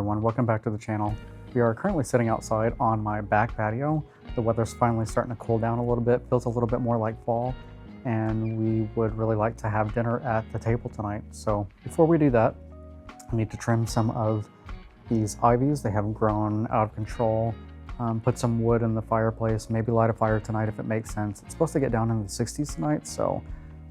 everyone, welcome back to the channel. We are currently sitting outside on my back patio. The weather's finally starting to cool down a little bit, feels a little bit more like fall, and we would really like to have dinner at the table tonight. So before we do that, I need to trim some of these ivies. They have grown out of control. Put some wood in the fireplace, maybe light a fire tonight if it makes sense. It's supposed to get down in the 60s tonight, so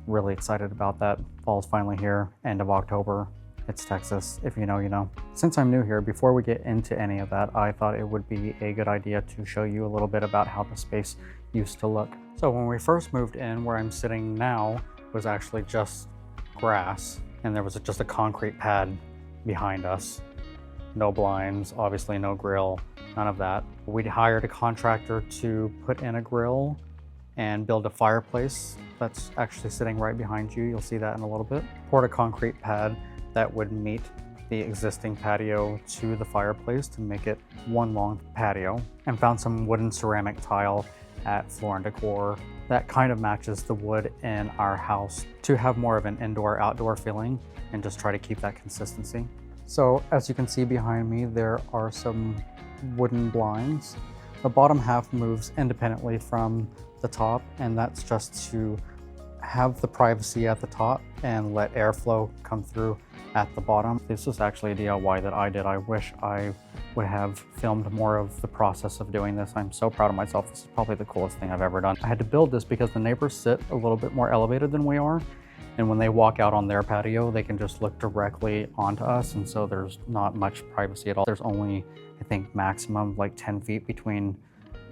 really excited about that. Fall's finally here, end of October. It's Texas, if you know, you know. Since I'm new here, before we get into any of that, I thought it would be a good idea to show you a little bit about how the space used to look. So when we first moved in, where I'm sitting now was actually just grass, and there was just a concrete pad behind us. No blinds, obviously no grill, none of that. We'd hired a contractor to put in a grill and build a fireplace that's actually sitting right behind you. You'll see that in a little bit. Poured a concrete pad that would meet the existing patio to the fireplace to make it one long patio, and found some wooden ceramic tile at Floor and Decor that kind of matches the wood in our house to have more of an indoor-outdoor feeling and just try to keep that consistency. So as you can see behind me, there are some wooden blinds. The bottom half moves independently from the top, and that's just to have the privacy at the top and let airflow come through at the bottom. This was actually a DIY that I did. I wish I would have filmed more of the process of doing this. I'm so proud of myself. This is probably the coolest thing I've ever done. I had to build this because the neighbors sit a little bit more elevated than we are. And when they walk out on their patio, they can just look directly onto us. And so there's not much privacy at all. There's only, I think, maximum like 10 feet between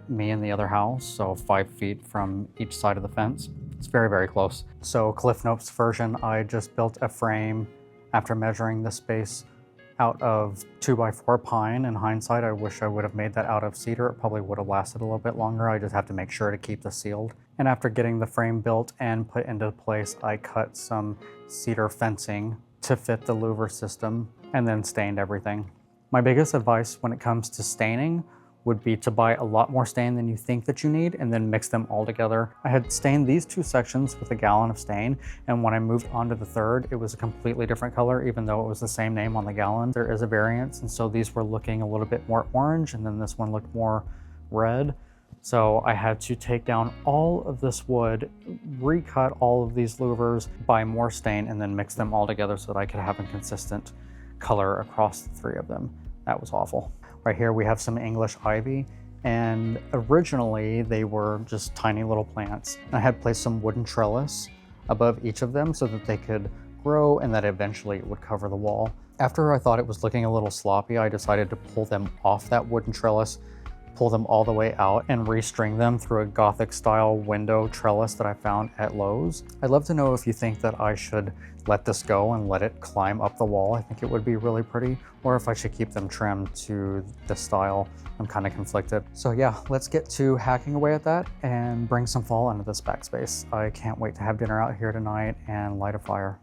me and the other house. So 5 feet from each side of the fence. It's very, very close. So Cliff Notes version, I just built a frame after measuring the space out of 2x4 pine. In hindsight, I wish I would have made that out of cedar. It probably would have lasted a little bit longer. I just have to make sure to keep this sealed. And after getting the frame built and put into place, I cut some cedar fencing to fit the louver system and then stained everything. My biggest advice when it comes to staining would be to buy a lot more stain than you think that you need and then mix them all together. I had stained these two sections with a gallon of stain, and when I moved on to the third, it was a completely different color, even though it was the same name on the gallon. There is a variance, and so these were looking a little bit more orange, and then this one looked more red. So I had to take down all of this wood, recut all of these louvers, buy more stain, and then mix them all together so that I could have a consistent color across the three of them. That was awful. Right here we have some English ivy, and originally they were just tiny little plants. I had placed some wooden trellis above each of them so that they could grow and that eventually it would cover the wall. After I thought it was looking a little sloppy, I decided to pull them off that wooden trellis, pull them all the way out, and restring them through a Gothic style window trellis that I found at Lowe's. I'd love to know if you think that I should let this go and let it climb up the wall. I think it would be really pretty, or if I should keep them trimmed to this style. I'm kind of conflicted. So yeah, let's get to hacking away at that and bring some fall into this backspace. I can't wait to have dinner out here tonight and light a fire.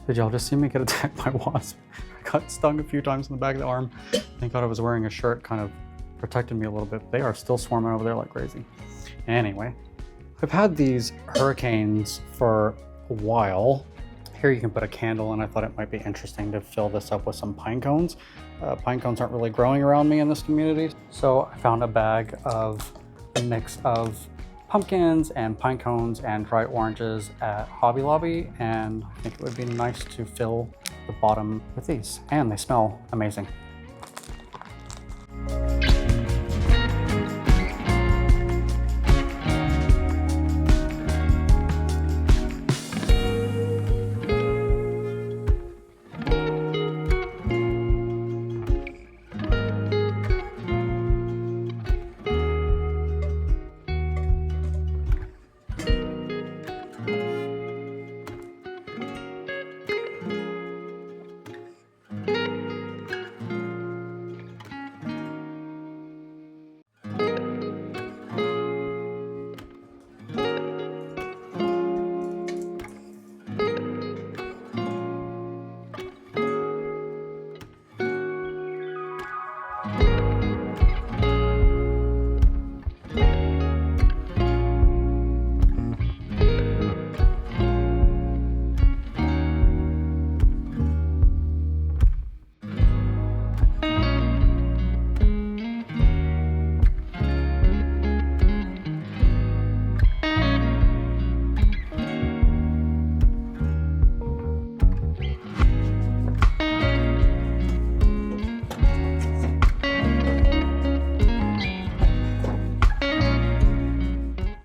Did y'all just see me get attacked by wasp? I got stung a few times in the back of the arm. Thank God I was wearing a shirt, kind of protected me a little bit. They are still swarming over there like crazy. Anyway, I've had these hurricanes for a while. Here you can put a candle, and I thought it might be interesting to fill this up with some pine cones. Pine cones aren't really growing around me in this community. So I found a bag of a mix of pumpkins and pine cones and dry oranges at Hobby Lobby, and I think it would be nice to fill the bottom with these. And they smell amazing.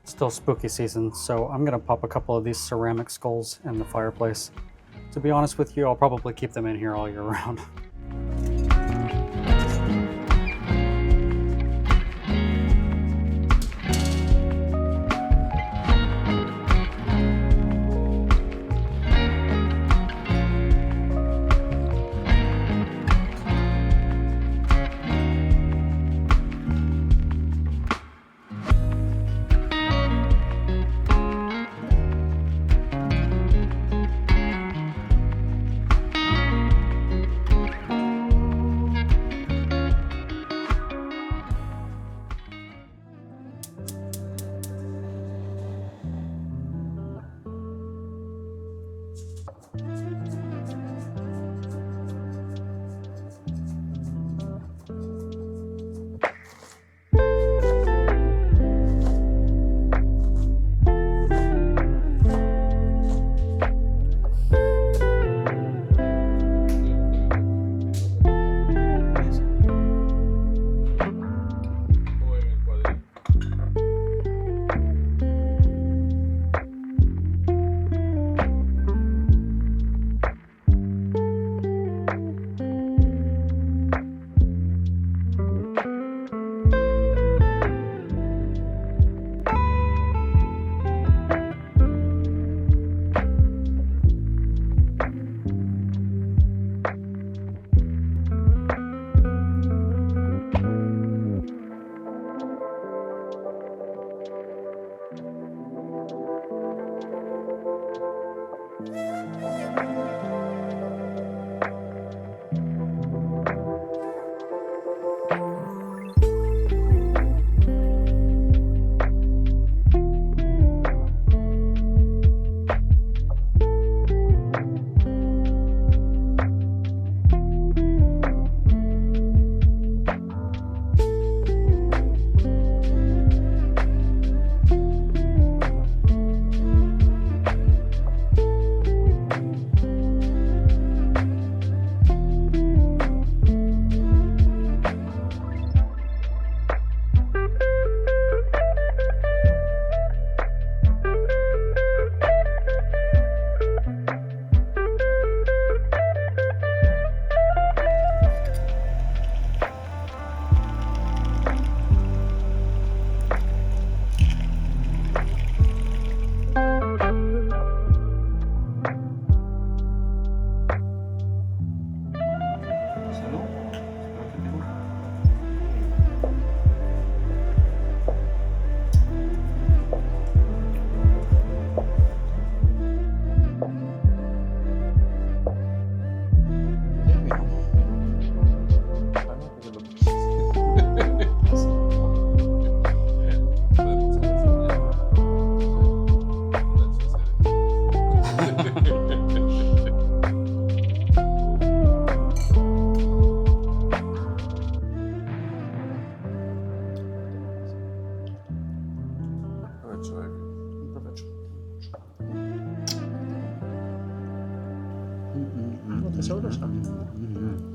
Still spooky season, so I'm gonna pop a couple of these ceramic skulls in the fireplace. To be honest with you, I'll probably keep them in here all year round. Tesoro sa akin.